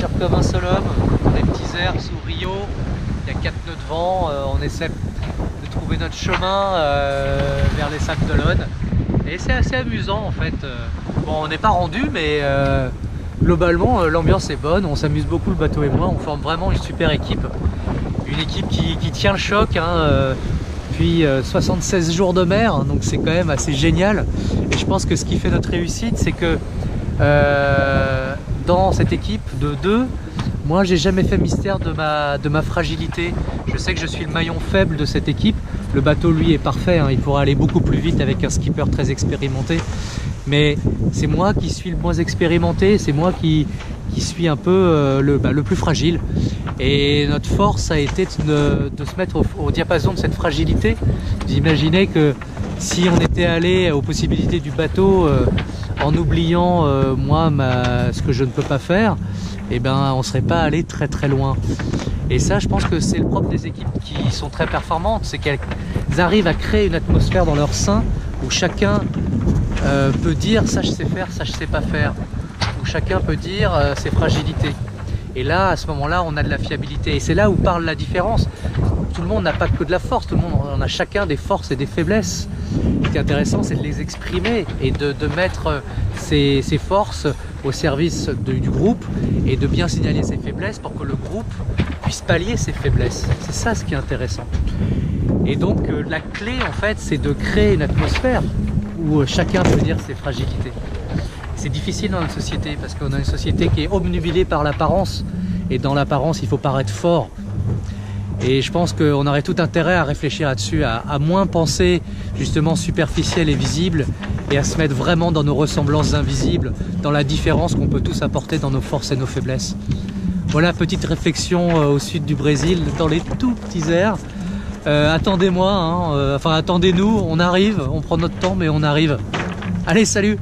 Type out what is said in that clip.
partir comme un seul homme, dans des petits airs sous Rio. Il y a 4 nœuds de vent, on essaie de trouver notre chemin vers les Sables d'Olonne. Et c'est assez amusant en fait. Bon, on n'est pas rendu, mais globalement l'ambiance est bonne, on s'amuse beaucoup le bateau et moi, on forme vraiment une super équipe. Une équipe qui tient le choc, hein, puis 76 jours de mer, donc c'est quand même assez génial. Et je pense que ce qui fait notre réussite, c'est que dans cette équipe de deux, moi j'ai jamais fait mystère de ma fragilité. Je sais que je suis le maillon faible de cette équipe. Le bateau lui est parfait, hein, il pourra aller beaucoup plus vite avec un skipper très expérimenté. Mais c'est moi qui suis le moins expérimenté, c'est moi qui suis un peu le plus fragile. Et notre force a été de se mettre au diapason de cette fragilité. Vous imaginez que si on était allé aux possibilités du bateau en oubliant moi ce que je ne peux pas faire, eh ben on serait pas allé très très loin. Et ça, je pense que c'est le propre des équipes qui sont très performantes, c'est qu'elles arrivent à créer une atmosphère dans leur sein où chacun peut dire ça je sais faire, ça je sais pas faire, où chacun peut dire ses fragilités. Et là, à ce moment-là, on a de la fiabilité. Et c'est là où parle la différence. Tout le monde n'a pas que de la force, tout le monde on a chacun des forces et des faiblesses. Ce qui est intéressant, c'est de les exprimer et de mettre ses forces au service du groupe et de bien signaler ses faiblesses pour que le groupe puisse pallier ses faiblesses. C'est ça ce qui est intéressant. Et donc la clé en fait, c'est de créer une atmosphère où chacun peut dire ses fragilités. C'est difficile dans notre société parce qu'on a une société qui est obnubilée par l'apparence et dans l'apparence il faut paraître fort. Et je pense qu'on aurait tout intérêt à réfléchir là-dessus, à moins penser justement superficiel et visible et à se mettre vraiment dans nos ressemblances invisibles, dans la différence qu'on peut tous apporter dans nos forces et nos faiblesses. Voilà, petite réflexion au sud du Brésil, dans les tout petits airs. Attendez-moi, hein, enfin attendez-nous, on arrive, on prend notre temps mais on arrive. Allez, salut!